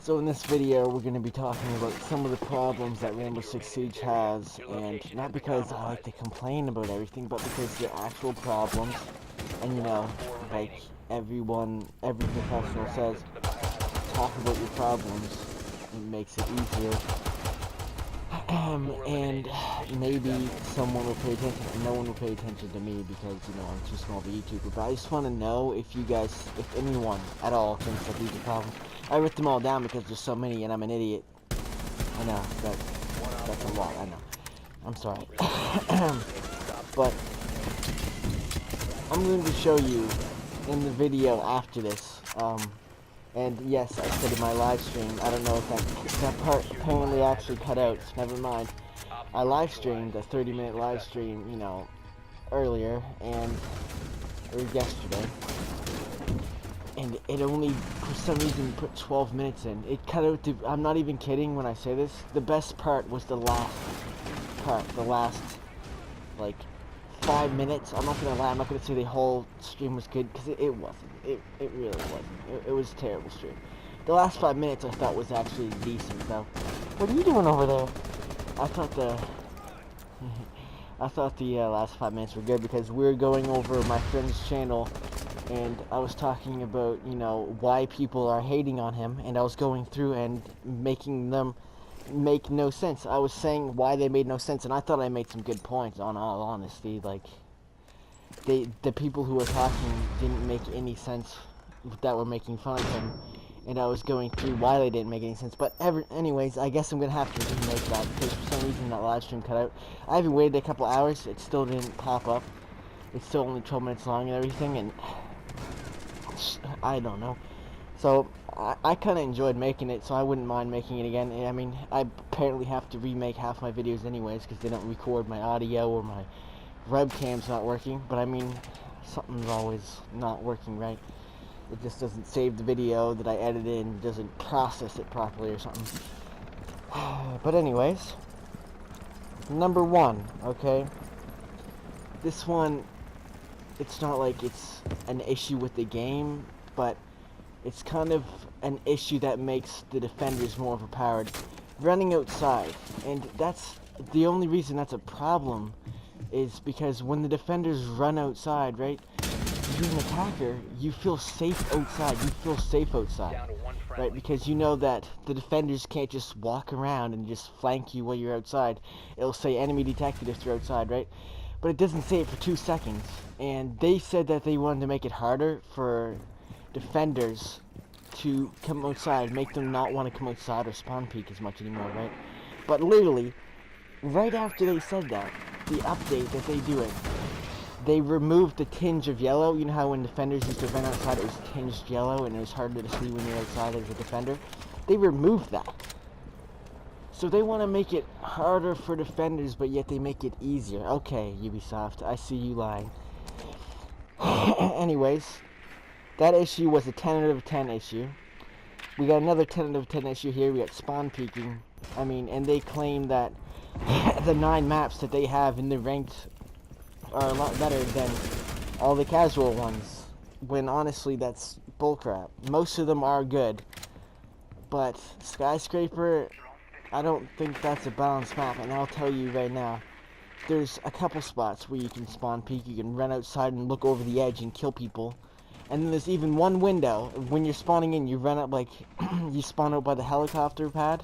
So in this video, we're going to be talking about some of the problems that Rainbow Six Siege has, and not because I like to complain about everything, but because they're actual problems. And you know, like every professional says, talk about your problems. It makes it easier. And maybe someone will pay attention, and no one will pay attention to me because, you know, I'm too small of a YouTuber. But I just want to know if you guys, if anyone at all thinks that these are problems. I wrote them all down because there's so many and I'm an idiot. I know, that's a lot, I know. I'm sorry. But I'm going to show you in the video after this. And yes, I said in my live stream, I don't know if that part apparently actually cut out, so never mind. I live streamed a 30-minute live stream, you know, earlier, or yesterday. And it only, for some reason, put 12 minutes in. It cut out to, I'm not even kidding when I say this, the best part was the last part, like, 5 minutes. I'm not gonna lie, I'm not gonna say the whole stream was good, because it wasn't. It really wasn't. It was a terrible stream. The last 5 minutes I thought was actually decent, though. What are you doing over there? I thought the last 5 minutes were good, because we were going over my friend's channel, and I was talking about, you know, why people are hating on him, and I was going through and making them make no sense. I was saying why they made no sense, and I thought I made some good points, on all honesty. Like, the people who were talking didn't make any sense that were making fun of him, and I was going through why they didn't make any sense. But anyways, I guess I'm gonna have to remake that, because for some reason that live stream cut out. I even waited a couple hours, it still didn't pop up. It's still only 12 minutes long and everything, and I don't know. So I kind of enjoyed making it, so I wouldn't mind making it again. I mean, I apparently have to remake half my videos anyways, because they don't record my audio, or my webcam's not working. But I mean, something's always not working right. It just doesn't save the video that I edited, and doesn't process it properly or something. But anyways, number one, okay? This one, it's not like it's an issue with the game, but it's kind of an issue that makes the defenders more overpowered. Running outside, and that's the only reason that's a problem, is because when the defenders run outside, right, you're an attacker, you feel safe outside, right, because you know that the defenders can't just walk around and just flank you while you're outside. It'll say enemy detected if you're outside, right, but it doesn't say it for 2 seconds, and they said that they wanted to make it harder for defenders to come outside, make them not want to come outside or spawn peek as much anymore, right? But literally, right after they said that, the update that they do it, they removed the tinge of yellow. You know how when defenders used to run outside it was tinged yellow and it was harder to see when you're outside as a defender? They removed that. So they want to make it harder for defenders, but yet they make it easier. Okay, Ubisoft, I see you lying. Anyways, that issue was a 10 out of 10 issue. We got another 10 out of 10 issue here. We got spawn peeking. I mean, and they claim that the 9 maps that they have in the ranked are a lot better than all the casual ones, when honestly that's bullcrap. Most of them are good, but Skyscraper, I don't think that's a balanced map, and I'll tell you right now, there's a couple spots where you can spawn peek, you can run outside and look over the edge and kill people. And then there's even one window, when you're spawning in, you run up like, you spawn out by the helicopter pad,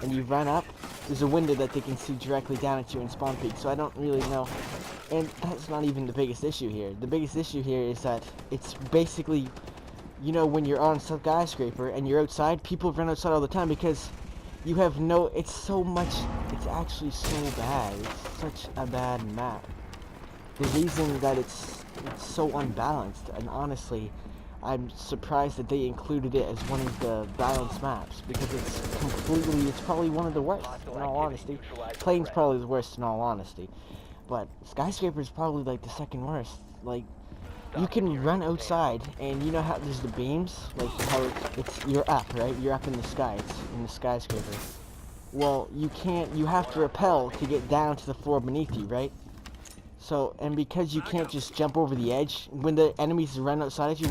and you run up, there's a window that they can see directly down at you and spawn peek, so I don't really know. And that's not even the biggest issue here. The biggest issue here is that it's basically, you know, when you're on Skyscraper and you're outside, people run outside all the time because you have no, it's actually so bad. It's such a bad map. The reason that it's so unbalanced, and honestly, I'm surprised that they included it as one of the balanced maps, because it's probably one of the worst, in all honesty. Plane's probably the worst, in all honesty. But Skyscraper is probably like the second worst. Like, you can run outside, and you know how there's the beams? Like, how you're up, right? You're up in the sky, it's in the Skyscraper. Well, you have to rappel to get down to the floor beneath you, right? So, and because you can't just jump over the edge, when the enemies run outside at you,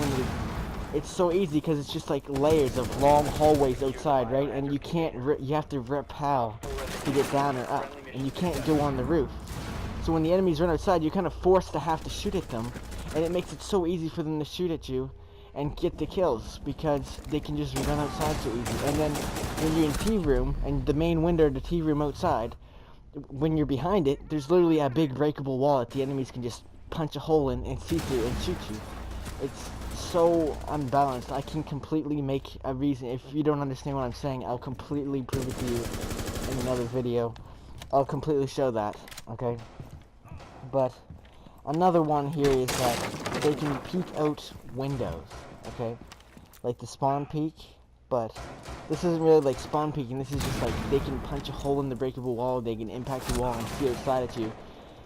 it's so easy because it's just like layers of long hallways outside, right? And you can't, you have to rappel to get down or up, and you can't go on the roof. So when the enemies run outside, you're kind of forced to have to shoot at them, and it makes it so easy for them to shoot at you and get the kills because they can just run outside so easy. And then when you're in T room and the main window of the T room outside, when you're behind it, there's literally a big breakable wall that the enemies can just punch a hole in and see through and shoot you. It's so unbalanced. I can completely make a reason. If you don't understand what I'm saying, I'll completely prove it to you in another video. I'll completely show that, okay? But another one here is that they can peek out windows, okay? Like the spawn peek, but this isn't really like spawn peeking. This is just like they can punch a hole in the breakable wall, they can impact the wall and see outside at you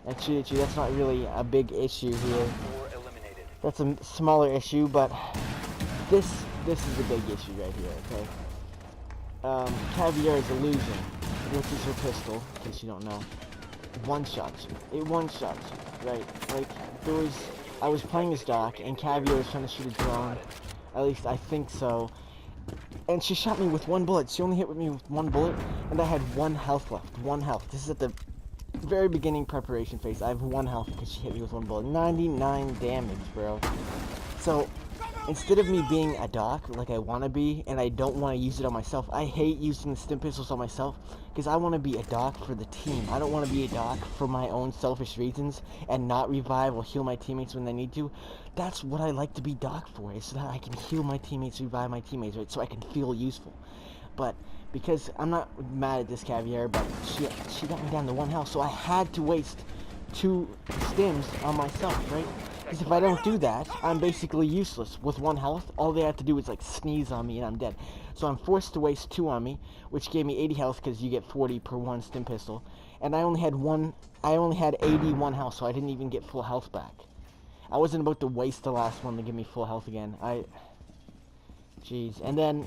and shoot at you. That's not really a big issue here. That's a smaller issue, but this is a big issue right here, okay? Caviar's illusion, which is her pistol, in case you don't know, one-shots you. It one-shots you, right? Like, I was playing this doc, and Caviar was trying to shoot a drone. At least I think so. And she shot me with one bullet. She only hit me with one bullet, and I had 1 health left. 1 health. This is at the very beginning preparation phase. I have 1 health because she hit me with 1 bullet. 99 damage, bro. So, instead of me being a doc like I want to be, and I don't want to use it on myself, I hate using the stim pistols on myself because I want to be a doc for the team. I don't want to be a doc for my own selfish reasons and not revive or heal my teammates when they need to. That's what I like to be doc for, is so that I can heal my teammates, revive my teammates, right? So I can feel useful. But because I'm not mad at this Caviar, but she got me down to 1 health, so I had to waste 2 stims on myself, right? Because if I don't do that, I'm basically useless. With 1 health, all they have to do is like sneeze on me and I'm dead. So I'm forced to waste 2 on me, which gave me 80 health because you get 40 per 1 stim pistol. And I only had 81 health, so I didn't even get full health back. I wasn't about to waste the last one to give me full health again. Jeez. And then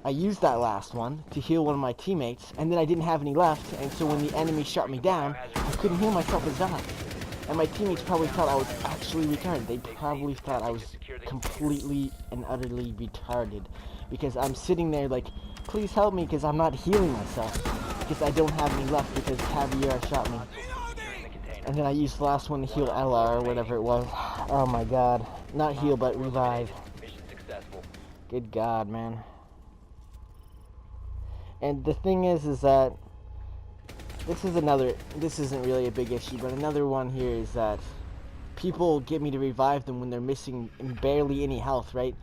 I used that last one to heal one of my teammates, and then I didn't have any left, and so when the enemy shot me down, I couldn't heal myself as that. And my teammates probably thought I was actually retarded. They probably thought I was completely and utterly retarded. Because I'm sitting there like, please help me because I'm not healing myself. Because I don't have any left because Caviar shot me. And then I used the last one to heal LR or whatever it was. Oh my god. Not heal, but revive. Good god, man. And the thing is that this isn't really a big issue, but another one here is that people get me to revive them when they're missing barely any health, right?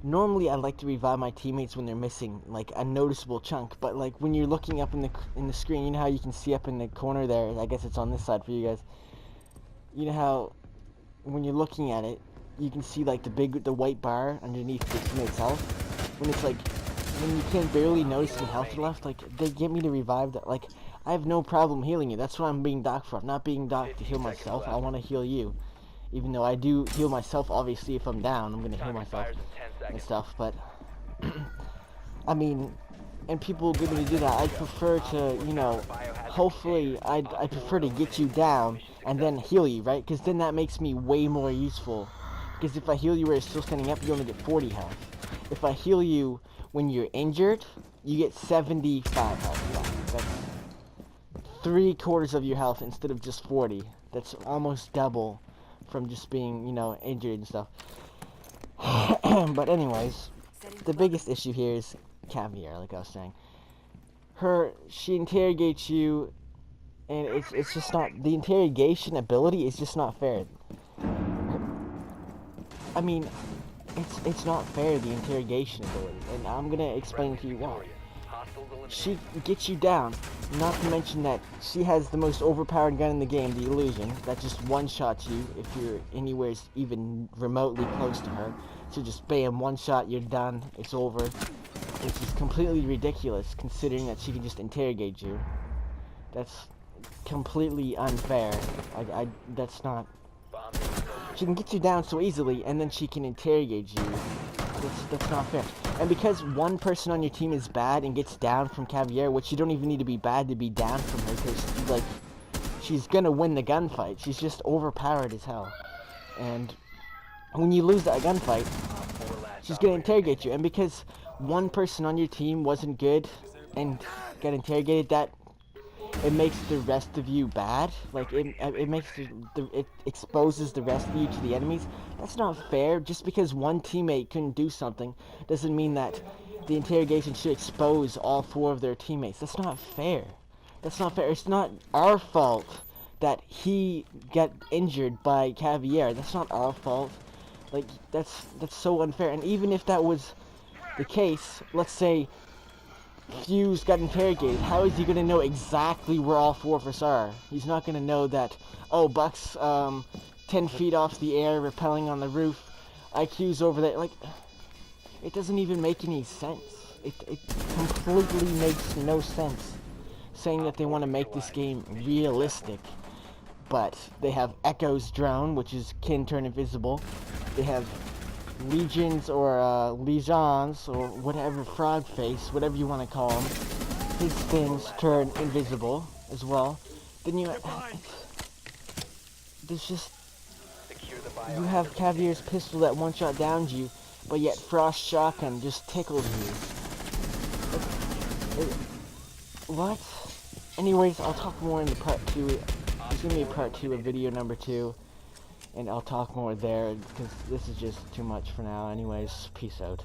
Normally I like to revive my teammates when they're missing like a noticeable chunk, but like when you're looking up in the screen, you know how you can see up in the corner there, I guess it's on this side for you guys. You know how when you're looking at it, you can see like the white bar underneath the teammate's health. When it's like when you can barely notice any health left, like they get me to revive that. Like I have no problem healing you. That's what I'm being doc for. I'm not being doc to heal myself. I want to heal you. Even though I do heal myself, obviously, if I'm down, I'm going to heal myself and stuff. But, I mean, and people get me to do that. I prefer to, you know, hopefully, I prefer to get you down and then heal you, right? Because then that makes me way more useful. Because if I heal you where you're still standing up, you only get 40 health. If I heal you when you're injured, you get 75 health. That's 3/4 of your health instead of just 40. That's almost double from just being, you know, injured and stuff. But anyways, the biggest issue here is Caviar, like I was saying. She interrogates you, and it's just not, the interrogation ability is just not fair. I mean, it's not fair, the interrogation ability, and I'm gonna explain to you why. She gets you down, not to mention that she has the most overpowered gun in the game, the Illusion, that just one-shots you if you're anywhere even remotely close to her. So just bam, one shot, you're done, it's over. Which is completely ridiculous, considering that she can just interrogate you. That's completely unfair. That's not... She can get you down so easily, and then she can interrogate you. That's not fair. And because one person on your team is bad and gets down from Caviar, which you don't even need to be bad to be down from her, because, like, she's gonna win the gunfight. She's just overpowered as hell. And when you lose that gunfight, she's gonna interrogate you. And because one person on your team wasn't good and got interrogated, that it makes the rest of you bad. Like it makes it exposes the rest of you to the enemies. That's not fair. Just because one teammate couldn't do something doesn't mean that the interrogation should expose all 4 of their teammates. That's not fair. That's not fair. It's not our fault that he got injured by Caviar. That's not our fault. Like that's so unfair. And even if that was the case, let's say Fuse got interrogated, how is he going to know exactly where all 4 of us are? He's not going to know that, oh, Buck's 10 feet off the air, rappelling on the roof, IQ's over there. Like, it doesn't even make any sense. It completely makes no sense saying that they want to make this game realistic. But they have Echo's drone, which can turn invisible. They have Legions or Legions or whatever, Frog Face, whatever you want to call him. His things turn invisible as well. Then there's just, you have Caviar's pistol that one-shot downs you, but yet Frost Shotgun just tickles you. What? Anyways, I'll talk more in the part 2. There's gonna be a part 2 of video number 2. And I'll talk more there, because this is just too much for now. Anyways, peace out.